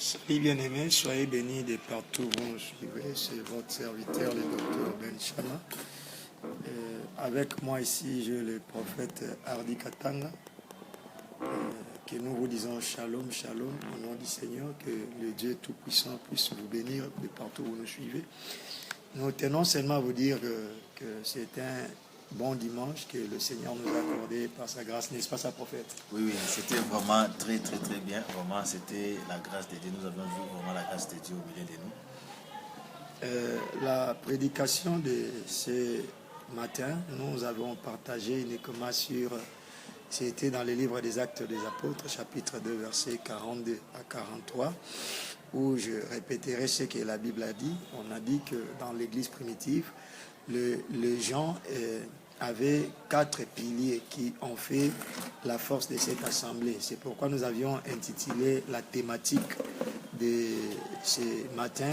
Salut bien-aimés, soyez bénis de partout où vous nous suivez. C'est votre serviteur, le docteur Ben Chama. Avec moi ici, j'ai le prophète Hardy Katanga. Que nous vous disons shalom, shalom, au nom du Seigneur, que le Dieu Tout-Puissant puisse vous bénir de partout où vous nous suivez. Nous tenons seulement à vous dire que c'est un bon dimanche que le Seigneur nous a accordé par sa grâce, n'est-ce pas, sa prophète? Oui, c'était vraiment très bien. Vraiment, c'était la grâce de Dieu. Nous avons vu vraiment la grâce de Dieu au milieu de nous. La prédication de ce matin, nous avons partagé uniquement sur, c'était dans le livre des Actes des Apôtres, chapitre 2, versets 42 à 43, où je répéterai ce que la Bible a dit. On a dit que dans l'église primitive, les gens avaient 4 piliers qui ont fait la force de cette assemblée. C'est pourquoi nous avions intitulé la thématique de ce matin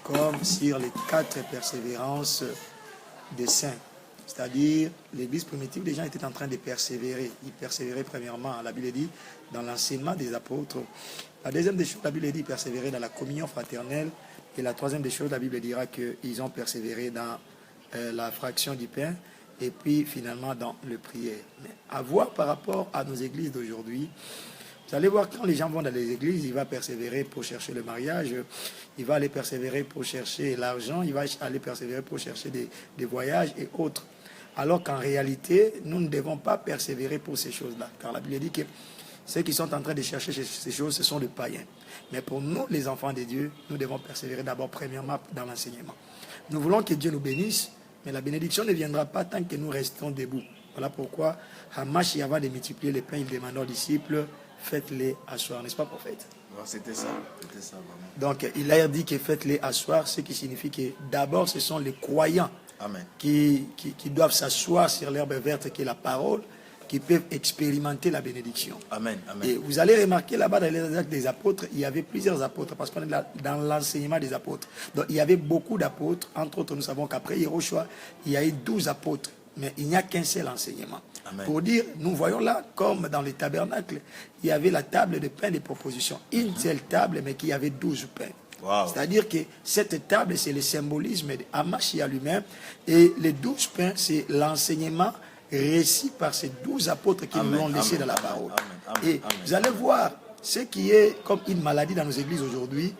comme sur les 4 persévérances des saints. C'est-à-dire, l'église primitive, les gens étaient en train de persévérer. Ils persévéraient premièrement, la Bible dit, dans l'enseignement des apôtres. La deuxième des choses, la Bible dit, persévérer dans la communion fraternelle. Et la troisième des choses, la Bible dira qu'ils ont persévéré dans la fraction du pain. Et puis, finalement, dans le prière. Mais à voir par rapport à nos églises d'aujourd'hui, vous allez voir, quand les gens vont dans les églises, il va persévérer pour chercher le mariage, il va aller persévérer pour chercher l'argent, il va aller persévérer pour chercher des voyages et autres. Alors qu'en réalité, nous ne devons pas persévérer pour ces choses-là. Car la Bible dit que ceux qui sont en train de chercher ces choses, ce sont des païens. Mais pour nous, les enfants de Dieu, nous devons persévérer d'abord, premièrement, dans l'enseignement. Nous voulons que Dieu nous bénisse, mais la bénédiction ne viendra pas tant que nous restons debout. Voilà pourquoi Hamash, avant de multiplier les pains, il demande aux disciples, faites-les asseoir, n'est-ce pas, prophète? C'était ça vraiment. Donc, il a dit que faites-les asseoir, ce qui signifie que d'abord, ce sont les croyants Amen. Qui doivent s'asseoir sur l'herbe verte qui est la parole, qui peuvent expérimenter la bénédiction. Amen. Et vous allez remarquer là-bas dans les actes des apôtres, il y avait plusieurs apôtres, parce qu'on est là dans l'enseignement des apôtres. Donc, il y avait beaucoup d'apôtres. Entre autres, nous savons qu'après Yehoshua, il y a eu 12 apôtres. Mais il n'y a qu'un seul enseignement. Amen. Pour dire, nous voyons là, comme dans les tabernacles, il y avait la table de pain des propositions. Une seule table, mais qui avait 12 pains. Wow. C'est-à-dire que cette table, c'est le symbolisme de Hamashia lui-même. Et les 12 pains, c'est l'enseignement récit par ces 12 apôtres qui nous l'ont laissé dans la parole. Et vous allez voir, ce qui est comme une maladie dans nos églises aujourd'hui,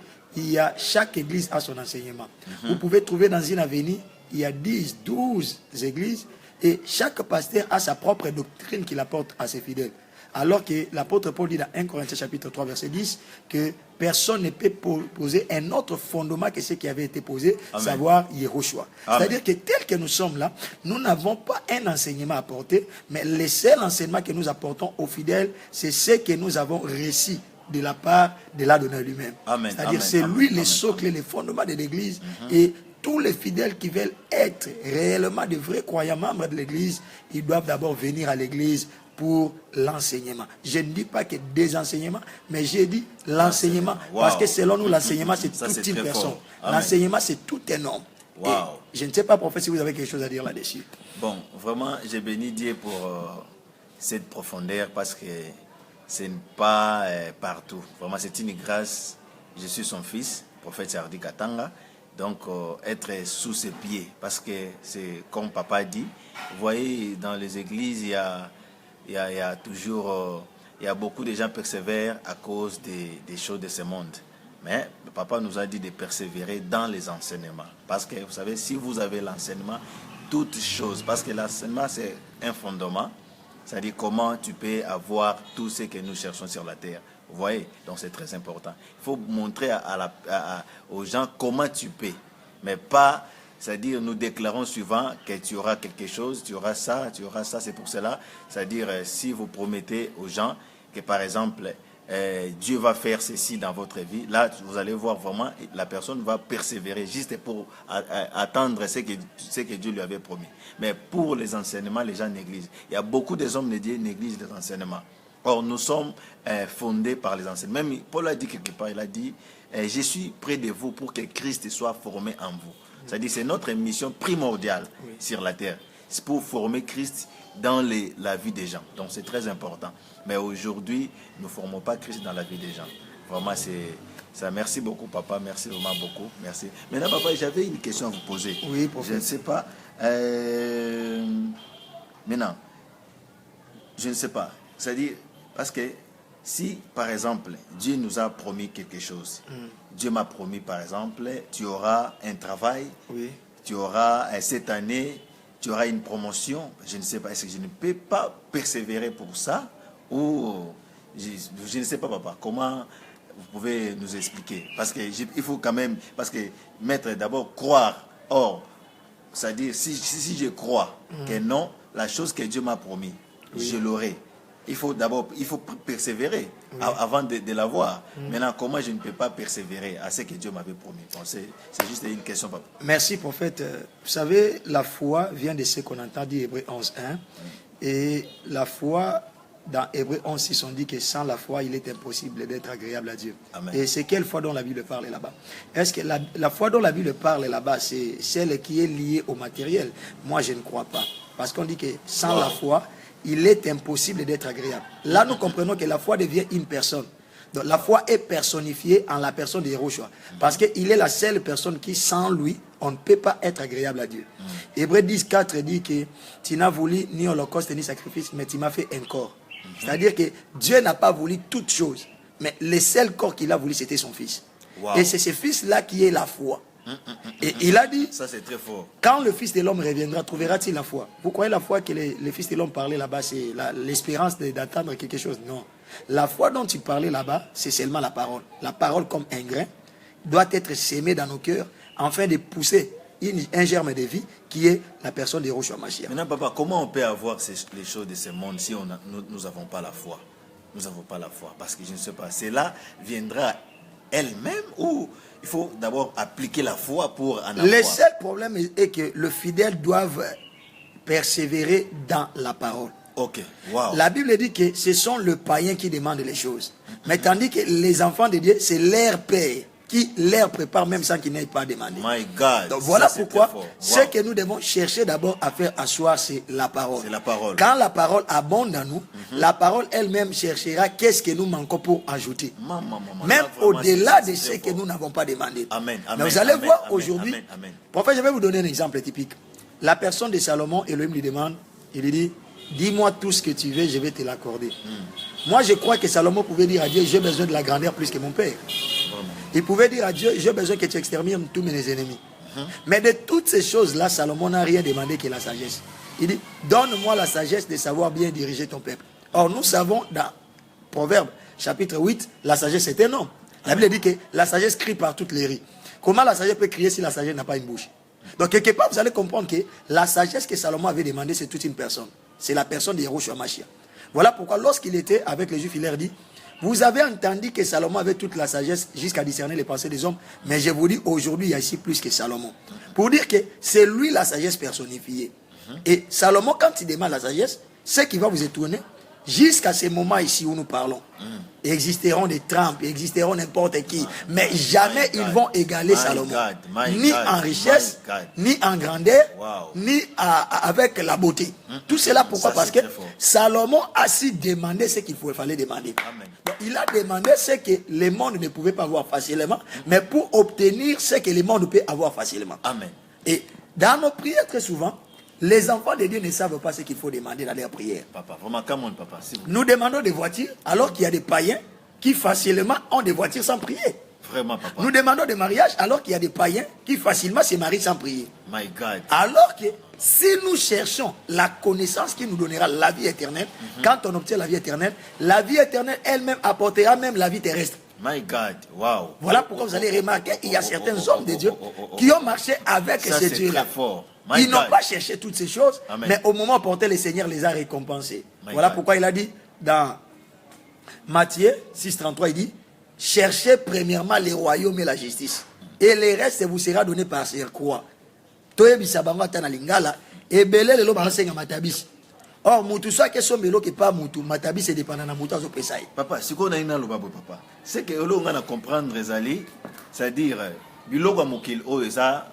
chaque église a son enseignement. Vous pouvez trouver dans une avenue, il y a 10, 12 églises, et chaque pasteur a sa propre doctrine qu'il apporte à ses fidèles. Alors que l'apôtre Paul dit dans 1 Corinthiens chapitre 3 verset 10 que personne ne peut poser un autre fondement que ce qui avait été posé, Amen. Savoir Yehoshua. C'est-à-dire que tel que nous sommes là, nous n'avons pas un enseignement à apporter, mais le seul enseignement que nous apportons aux fidèles, c'est ce que nous avons réussi de la part de l'Adonai lui-même. C'est-à-dire c'est lui le socle, les fondements de l'Église. Et tous les fidèles qui veulent être réellement de vrais croyants membres de l'Église, ils doivent d'abord venir à l'Église pour l'enseignement. Je ne dis pas que des enseignements, mais j'ai dit l'enseignement. Wow. Parce que selon nous, l'enseignement, c'est toute une personne. L'enseignement, c'est tout un homme. Wow. Je ne sais pas, prophète, si vous avez quelque chose à dire là-dessus. Bon, vraiment, j'ai béni Dieu pour cette profondeur parce que ce n'est pas partout. Vraiment, c'est une grâce. Je suis son fils, prophète Hardy Katanga. Donc, être sous ses pieds. Parce que c'est comme papa dit, vous voyez, dans les églises, il y a toujours, il y a beaucoup de gens qui persévèrent à cause des choses de ce monde. Mais le papa nous a dit de persévérer dans les enseignements. Parce que, vous savez, si vous avez l'enseignement, toutes choses, parce que l'enseignement, c'est un fondement, c'est-à-dire comment tu peux avoir tout ce que nous cherchons sur la terre. Vous voyez, donc c'est très important. Il faut montrer aux gens comment tu peux, mais pas... C'est-à-dire, nous déclarons souvent que tu auras quelque chose, tu auras ça, c'est pour cela. C'est-à-dire, si vous promettez aux gens que, par exemple, Dieu va faire ceci dans votre vie, là, vous allez voir vraiment, la personne va persévérer juste pour attendre ce que Dieu lui avait promis. Mais pour les enseignements, les gens négligent. Il y a beaucoup des hommes de Dieu qui négligent les enseignements. Or, nous sommes fondés par les enseignements. Même Paul a dit quelque part, il a dit, je suis près de vous pour que Christ soit formé en vous. C'est-à-dire c'est notre mission primordiale sur la terre. C'est pour former Christ dans la vie des gens. Donc c'est très important. Mais aujourd'hui, nous ne formons pas Christ dans la vie des gens. Vraiment, c'est ça. Merci beaucoup, papa. Merci vraiment beaucoup. Merci. Maintenant, papa, j'avais une question à vous poser. Oui, prophète. Je ne sais pas. Maintenant, je ne sais pas. C'est-à-dire, parce que si, par exemple, Dieu nous a promis quelque chose, Dieu m'a promis, par exemple, tu auras un travail, Oui. tu auras cette année, tu auras une promotion. Je ne sais pas, est-ce que je ne peux pas persévérer pour ça ou je ne sais pas, papa, comment vous pouvez nous expliquer? Parce que il faut quand même, parce que mettre d'abord croire. Or, c'est-à-dire, si je crois que non, la chose que Dieu m'a promis, je l'aurai. Il faut persévérer avant de l'avoir. Maintenant, comment je ne peux pas persévérer à ce que Dieu m'avait promis? Bon, c'est juste une question, papa. Merci, prophète. Vous savez, la foi vient de ce qu'on entend dire Hébreux 11.1. Et la foi, dans Hébreux 11.6, on dit que sans la foi, il est impossible d'être agréable à Dieu. Amen. Et c'est quelle foi dont la Bible parle là-bas? Est-ce que la foi dont la Bible parle là-bas, c'est celle qui est liée au matériel? Moi, je ne crois pas. Parce qu'on dit que sans la foi, il est impossible d'être agréable. Là, nous comprenons que la foi devient une personne. Donc, la foi est personnifiée en la personne de Yahushua. Parce qu'il est la seule personne qui, sans lui, on ne peut pas être agréable à Dieu. Hébreux 10.4 dit que tu n'as voulu ni holocauste ni sacrifice, mais tu m'as fait un corps. C'est-à-dire que Dieu n'a pas voulu toutes choses. Mais le seul corps qu'il a voulu, c'était son fils. Wow. Et c'est ce fils-là qui est la foi. Et il a dit, ça c'est très fort. Quand le Fils de l'homme reviendra, trouvera-t-il la foi? Vous croyez la foi que le Fils de l'homme parlait là-bas, c'est l'espérance d'attendre quelque chose? Non. La foi dont tu parlais là-bas, c'est seulement la parole. La parole, comme un grain, doit être sémée dans nos cœurs afin de pousser un germe de vie qui est la personne de Yahushua Mashiach. Maintenant, papa, comment on peut avoir les choses de ce monde si nous n'avons pas la foi? Nous n'avons pas la foi. Parce que je ne sais pas, cela viendra elle-même ou il faut d'abord appliquer la foi pour en avoir? Le seul problème est que le fidèle doit persévérer dans la parole. Ok, wow. La Bible dit que ce sont le païen qui demande les choses. Mais tandis que les enfants de Dieu, c'est leur Père qui leur prépare même sans qu'ils n'aient pas demandé. My God. Donc voilà ça, pourquoi wow. Ce que nous devons chercher d'abord à faire asseoir, c'est la parole. C'est la parole. Quand la parole abonde en nous, la parole elle-même cherchera qu'est-ce que nous manquons pour ajouter. Même au-delà de ce que nous n'avons pas demandé. Amen. Mais vous allez voir aujourd'hui, prophète, je vais vous donner un exemple typique. La personne de Salomon, Elohim lui demande, il lui dit, dis-moi tout ce que tu veux, je vais te l'accorder. Moi, je crois que Salomon pouvait dire à Dieu, j'ai besoin de la grandeur plus que mon père. Il pouvait dire à Dieu, j'ai besoin que tu extermines tous mes ennemis. Mais de toutes ces choses-là, Salomon n'a rien demandé que la sagesse. Il dit, donne-moi la sagesse de savoir bien diriger ton peuple. Or, nous savons dans Proverbe, chapitre 8, la sagesse est un homme. La Bible dit que la sagesse crie par toutes les rues. Comment la sagesse peut crier si la sagesse n'a pas une bouche? Donc, quelque part, vous allez comprendre que la sagesse que Salomon avait demandé, c'est toute une personne. C'est la personne de Yahushua Mashiach. Voilà pourquoi, lorsqu'il était avec les Juifs, il leur dit, vous avez entendu que Salomon avait toute la sagesse jusqu'à discerner les pensées des hommes, mais je vous dis, aujourd'hui, il y a ici plus que Salomon. Pour dire que c'est lui la sagesse personnifiée. Et Salomon, quand il demande la sagesse, ce qui va vous étonner, jusqu'à ce moment ici où nous parlons, existeront des trempes, existeront n'importe qui, mais jamais ils vont égaler Salomon. Ni en richesse, ni en grandeur, ni avec la beauté. Tout cela pourquoi? Parce que Salomon a si demandé ce qu'il fallait demander. Donc, il a demandé ce que le monde ne pouvait pas avoir facilement, mais pour obtenir ce que le monde peut avoir facilement. Amen. Et dans nos prières, très souvent, les enfants de Dieu ne savent pas ce qu'il faut demander dans leur prière. Papa, vraiment, comment, papa, nous demandons des voitures alors qu'il y a des païens qui facilement ont des voitures sans prier. Vraiment, papa. Nous demandons des mariages alors qu'il y a des païens qui facilement se marient sans prier. My God. Alors que si nous cherchons la connaissance qui nous donnera la vie éternelle, quand on obtient la vie éternelle elle-même apportera même la vie terrestre. My God, wow. Voilà pourquoi vous allez remarquer qu'il y a certains hommes de Dieu qui ont marché avec ces dieux-là. Ils n'ont pas cherché toutes ces choses, mais au moment opportun, le Seigneur les a récompensés. Voilà pourquoi il a dit dans Matthieu 6,33, il dit, cherchez premièrement les royaumes et la justice, et le reste vous sera donné par surcroît. Or, mutu soit que son melo qui pas mutu, matabi c'est dépendant na mutu azo pesai. Papa, si qu'on a une lobabo papa, c'est que l'on a comprendre Zali, c'est-à-dire biloko mokil o eza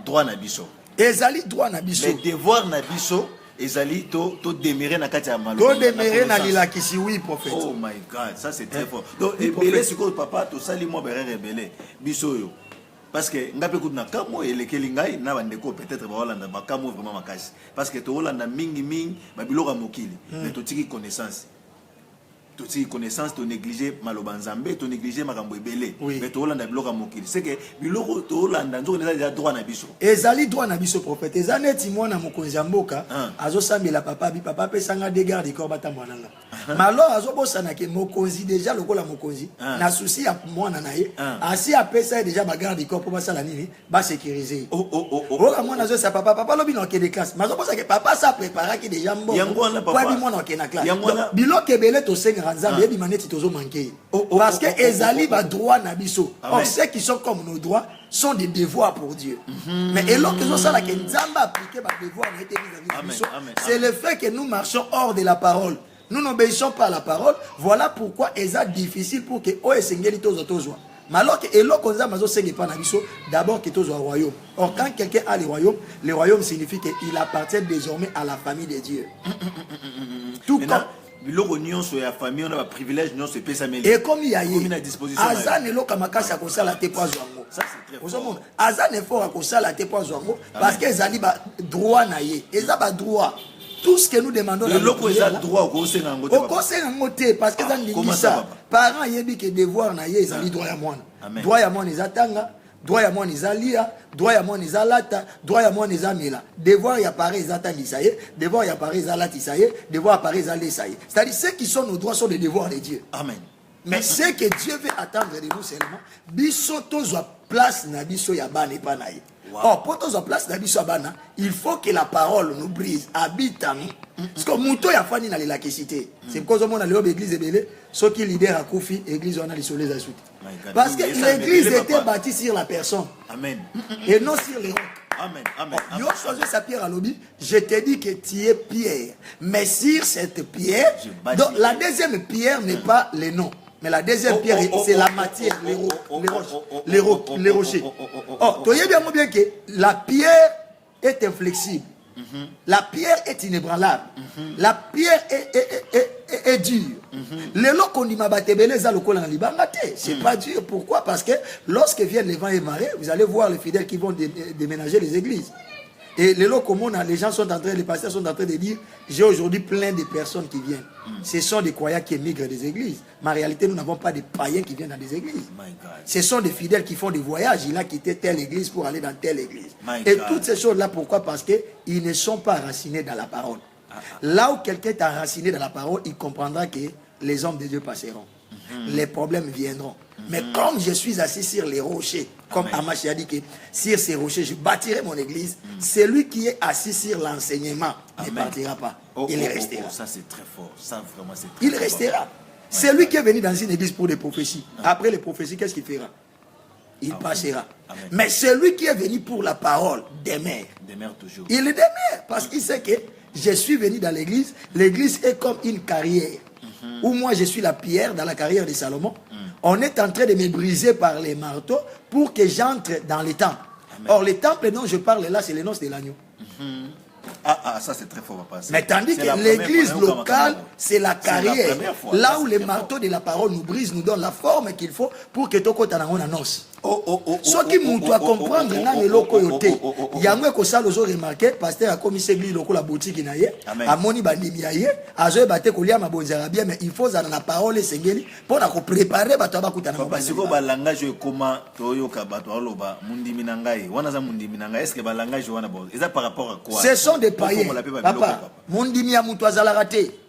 droit na biso. Ezali droit na biso. Mais devoir na biso ezali to demeurer na kati ya malo. To demeurer na lilakisi, oui prophète. Oh my God, ça c'est très fort. Donc ebele siko papa to sali mo bere rebele biso yo. Parce que ngape kuna kamo elekeli ngai na bandeko peut-être ba Hollanda ba kamo vraiment makasi. Parce que to Hollanda mingi ba biloko mokili, mais to tiki connaissance. Tu as connaissance, tu négliger malobanzambe, tu négliger makambo ebele. Mais tu Hollanda biloko mokili. C'est que biloko to Hollanda nzo déjà droit na biso. Ezali droit na biso prophète. Ezaneti mwana mokonzi mboka azo sambela papa bi papa pesanga des gardes corps bata mwananga. Malo azo bosana ke mokonzi déjà lokola mokonzi na souci ya mwana na ye. Asi apesa déjà ba garde corps pour basala nini ba sécuriser. Oh mwana azo sa papa lobi no ke de classe. Mazo bosa ke papa sa prépara ki déjà mbo. Kwa bi mwana ke na classe. Biloko ebele to senga Nzambe bi maneti tozo manquer. Parce que ezali ba droit na biso. Or ceux qui sont comme nos droits sont des devoirs pour Dieu. Mais et l'autre chose là que Nzamba appliquer ba devoir na été vis-à-vis de biso, c'est le fait que nous marchons hors de la parole. Nous n'obéissons pas à la parole. Voilà pourquoi c'est difficile pour que o esengeli tozo. Mais alors que eloko Nzamba zo sengi pa na biso, d'abord que tozo royaume. Or quand quelqu'un a le royaume signifie qu'il appartient désormais à la famille de Dieu. Tout comme biloko nyonso ya famille on a privilège nyonso pesa meli. Et comme il y a azan eloka makasi ya kosala te poizo yango. Ça c'est très fort. Azan effort ya kosala te poizo yango parce que ezali ba droit na ye. Eza ba droit. Tout ce que nous demandons le loko eza droit ko senga ngo te. Ko senga ngo te parce que ça ndingisa. Parents yebi que devoir na ye ezali droit ya mwana. Droit ya mwana ezatanga. Droit ya mwana izalia, droit ya mwana izalata, droit ya mwana izamela. Devoir ya pare izatangisa ye, devoir ya pare izalatisa ye, devoir ya pare izalesa ye. C'est-à-dire ceux qui sont nos droits sont des devoirs de Dieu. Amen. Mais ce que Dieu veut attendre de nous seulement, biso tozwa place na biso ya bana epa na ye. Or, pour tozwa place na biso ya bana, il faut que la parole nous brise, habite en nous. Parce que muto ya fani na l'élacicité. C'est pourquoi on a l'église ebele, ceux qui leader à Koufi, église on a les soleils à soute. Parce que l'église était bâtie sur la personne. Amen. Et non sur les rocs. Amen. Amen. Yo choisi sa pierre à lobby. Je te dis que tu es pierre. Mais sur cette pierre, donc la deuxième pierre n'est pas les noms. Mais la deuxième pierre, c'est la matière, les rochers. Oh, tu sais bien que la pierre est inflexible. La pierre est inébranlable. La pierre est dure. Les lots qu'on dit c'est pas dur. Pourquoi? Parce que lorsque viennent les vents et marées, vous allez voir les fidèles qui vont déménager les églises. Et les lots communs, les gens sont en train, les pasteurs sont en train de dire, j'ai aujourd'hui plein de personnes qui viennent. Ce sont des croyants qui émigrent des églises. Mais en réalité, nous n'avons pas de païens qui viennent dans des églises. Ce sont des fidèles qui font des voyages. Il a quitté telle église pour aller dans telle église. Et toutes ces choses-là, pourquoi? Parce qu'ils ne sont pas enracinés dans la parole. Là où quelqu'un est enraciné dans la parole, il comprendra que les hommes de Dieu passeront. Les problèmes viendront. Mais comme je suis assis sur les rochers, comme Amash a dit que sur ces rochers, je bâtirai mon église, celui qui est assis sur l'enseignement ne partira pas. Il restera. Ça c'est très fort. Ça vraiment c'est très Il restera. Celui qui est venu dans une église pour des prophéties, après les prophéties, qu'est-ce qu'il fera? Il passera. Mais celui qui est venu pour la parole demeure. Toujours. Il demeure parce qu'il sait que je suis venu dans l'église. L'église est comme une carrière. Où moi je suis la pierre dans la carrière de Salomon. On est en train de me briser par les marteaux pour que j'entre dans les temples. Or, les temples dont je parle là, c'est les noces de l'agneau. Ça c'est très fort, papa. Mais tandis que l'église locale, c'est la carrière. Là où les marteaux de la parole nous brisent, nous donnent la forme qu'il faut pour que tout côté en annonce. Ce qui nous doit comprendre, il y a un peu ça, nous avons remarqué, pasteur a commis l'église locale la boutique, à Moni Bandimi, à Zoé Baté Kolia, ma bonne Arabia, mais il faut dans la parole et s'engueuler pour préparer Bataba Koutana. Parce que le langage est comment Toyo Kabatoloba, Mundimi Nangai, Wanaza Mundimi Nangai, est-ce que le langage est par rapport à quoi? Ce sont des païens. Papa, Mundimi Amoutouaza l'a raté.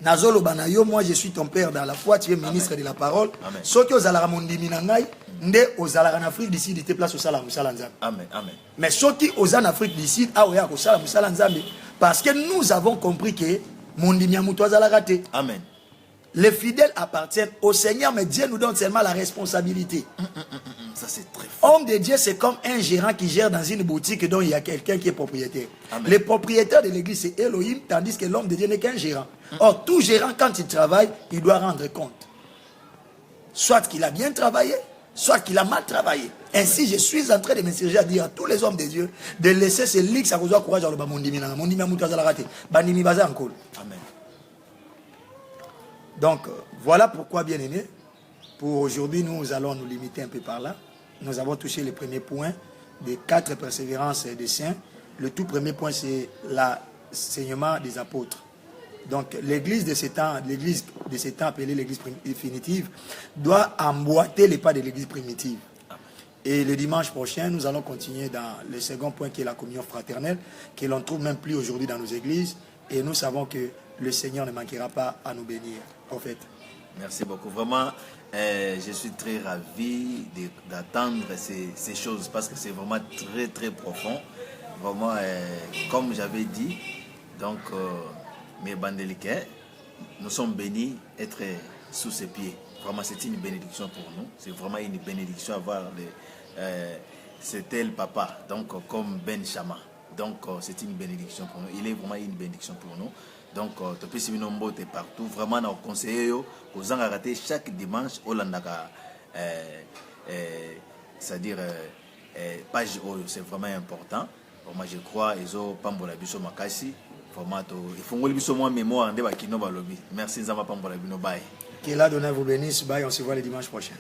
Nazolo Banayo, moi je suis ton père dans la foi, tu es ministre de la parole. Ceux qui ont Zalara Mundimi Nangai, Nde aux Zalara en Afrique d'ici, ils étaient place au Salam Salanzam. Amen, amen. Mais ceux qui aux en Afrique d'ici, ah ouais, au Salam Salanzam, parce que nous avons compris que Mundimi Amoutouaza l'a raté. Amen. Les fidèles appartiennent au Seigneur, mais Dieu nous donne seulement la responsabilité. Ça c'est très fort. Homme de Dieu, c'est comme un gérant qui gère dans une boutique dont il y a quelqu'un qui est propriétaire. Amen. Le propriétaire de l'église, c'est Elohim, tandis que l'homme de Dieu n'est qu'un gérant. Or, tout gérant, quand il travaille, il doit rendre compte. Soit qu'il a bien travaillé, soit qu'il a mal travaillé. Ainsi, je suis en train de m'insurger à dire à tous les hommes de Dieu de laisser ce lit que ça vous a courage dans le Bamondimi. Mondimi a mouta la raté. Bandimi baza encore. Amen. Donc, voilà pourquoi, bien aimé, pour aujourd'hui, nous allons nous limiter un peu par là. Nous avons touché les premiers points des 4 persévérances des saints. Le tout premier point, c'est l'enseignement des apôtres. Donc, l'église de ces temps, appelée l'église définitive, doit emboîter les pas de l'église primitive. Et le dimanche prochain, nous allons continuer dans le second point qui est la communion fraternelle, que l'on ne trouve même plus aujourd'hui dans nos églises. Et nous savons que le Seigneur ne manquera pas à nous bénir. Prophète. Merci beaucoup. Vraiment, je suis très ravi d'attendre ces choses parce que c'est vraiment très, très profond. Vraiment, comme j'avais dit, donc, mes bandeliquets, nous sommes bénis d'être sous ses pieds. Vraiment, c'est une bénédiction pour nous. C'est vraiment une bénédiction avoir c'était le papa, donc comme Ben Chama. Donc, c'est une bénédiction pour nous. Il est vraiment une bénédiction pour nous. Donc, tu peux suivre nos mots partout. Vraiment, nous conseillons aux gens à rater chaque dimanche au Landaka. C'est-à-dire, page Oyo, c'est vraiment important. Moi, je crois, ils ont Pambola Biso Makasi. Il faut que je me mémoire. Merci, Zama Pambola Bino. Bye. Que la donne vous bénisse. Bye. On se voit le dimanche prochain.